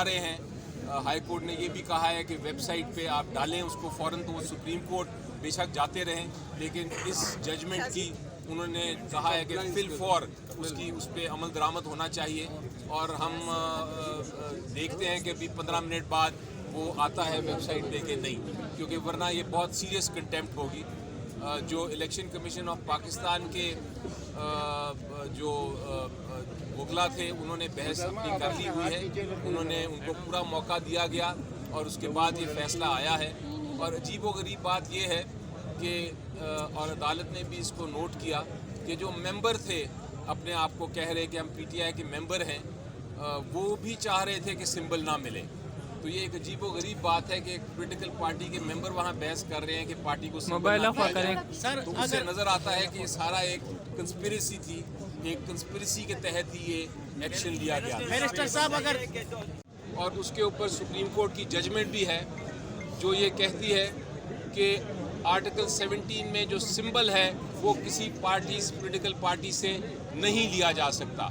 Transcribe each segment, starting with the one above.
چاہ رہے ہیں. ہائی کورٹ نے یہ بھی کہا ہے کہ ویب سائٹ پہ آپ ڈالیں اس کو فوراً, تو وہ سپریم کورٹ بے شک جاتے رہیں, لیکن اس ججمنٹ کی انہوں نے کہا ہے کہ فی الفور اس پہ عمل درآمد ہونا چاہیے. اور ہم دیکھتے ہیں کہ ابھی 15 منٹ بعد وہ آتا ہے ویب سائٹ پہ کہ نہیں, کیونکہ ورنہ یہ بہت سیریس کنٹیمپٹ ہوگی. جو الیکشن کمیشن آف پاکستان کے جو وکلا تھے انہوں نے بحث اپنی کر لی ہوئی ہے, انہوں نے ان کو پورا موقع دیا گیا اور اس کے بعد یہ فیصلہ آیا ہے. اور عجیب و غریب بات یہ ہے کہ اور عدالت نے بھی اس کو نوٹ کیا کہ جو ممبر تھے اپنے آپ کو کہہ رہے کہ ہم پی ٹی آئی کے ممبر ہیں, وہ بھی چاہ رہے تھے کہ سمبل نہ ملے. تو یہ ایک عجیب و غریب بات ہے کہ ایک پولیٹیکل پارٹی کے ممبر وہاں بحث کر رہے ہیں کہ پارٹی کو سمبل نہ دیا جائے. تو اس سے نظر آتا ہے کہ یہ سارا ایک کنسپریسی تھی, ایک کنسپریسی کے تحت ہی یہ ایکشن لیا گیا. منسٹر صاحب اگر اور اس کے اوپر سپریم کورٹ کی ججمنٹ بھی ہے جو یہ کہتی ہے کہ آرٹیکل 17 میں جو سمبل ہے وہ کسی پولیٹیکل پارٹی سے نہیں لیا جا سکتا,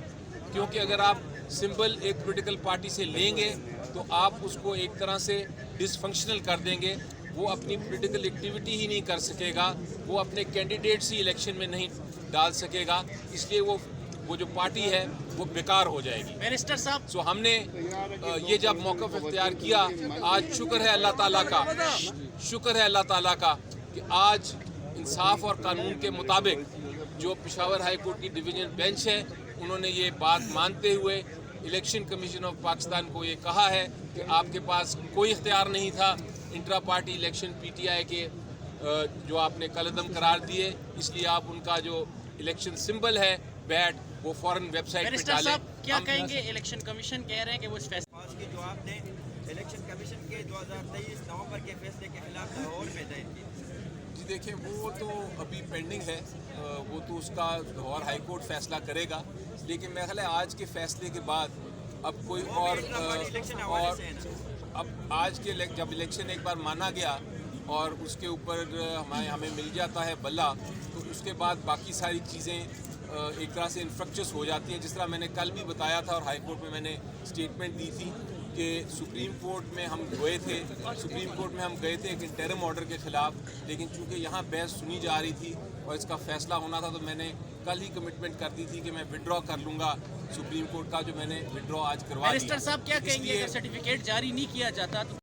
کیونکہ اگر آپ سمبل ایک پولیٹیکل پارٹی سے لیں گے تو آپ اس کو ایک طرح سے ڈس فنکشنل کر دیں گے. وہ اپنی پولیٹیکل ایکٹیویٹی ہی نہیں کر سکے گا, وہ اپنے کینڈیڈیٹس ہی الیکشن میں نہیں ڈال سکے گا, اس لیے وہ جو پارٹی ہے وہ بیکار ہو جائے گی. منسٹر صاحب سو ہم نے یہ جب موقف اختیار کیا, آج شکر ہے اللہ تعالیٰ کا, شکر ہے اللہ تعالیٰ کا کہ آج انصاف اور قانون کے مطابق جو پشاور ہائی کورٹ کی ڈویژن بینچ ہے انہوں نے یہ بات مانتے ہوئے الیکشن کمیشن آف پاکستان کو یہ کہا ہے کہ آپ کے پاس کوئی اختیار نہیں تھا intra party election P T I کے جو آپ نے کالعدم قرار دیے, اس لیے آپ ان کا جو الیکشن سمبل ہے بیٹ وہ فوراً ویب سائٹ پہ منسٹر ڈالیں. صاحب کیا کہیں گے؟ الیکشن کمیشن کہہ رہے ہیں کہ وہ اس فیصلے کی جو آپ نے الیکشن کمیشن کے 2023 نومبر کے فیصلے کے خلاف لاہور میں دائر کی. جی دیکھیں, وہ تو ابھی پینڈنگ ہے, وہ تو اس کا لاہور ہائی کورٹ فیصلہ کرے گا, لیکن میرا خیال ہے آج کے فیصلے کے بعد اب کوئی اور اب آج کے جب الیکشن ایک بار مانا گیا اور اس کے اوپر ہمیں مل جاتا ہے بلا, تو اس کے بعد باقی ساری چیزیں ایک طرح سے انفرکچس ہو جاتی ہیں. جس طرح میں نے کل بھی بتایا تھا اور ہائی کورٹ میں نے اسٹیٹمنٹ دی تھی کہ سپریم کورٹ میں ہم گئے تھے ایک انٹرم آرڈر کے خلاف, لیکن چونکہ یہاں بحث سنی جا رہی تھی اور اس کا فیصلہ ہونا تھا, تو میں نے کل ہی کمٹمنٹ کر دی تھی کہ میں وڈرا کر لوں گا سپریم کورٹ کا جو میں نے وڈرا آج کروا دیا. منسٹر صاحب کیا کہیں گے اگر سرٹیفکیٹ جاری نہیں کیا جاتا تو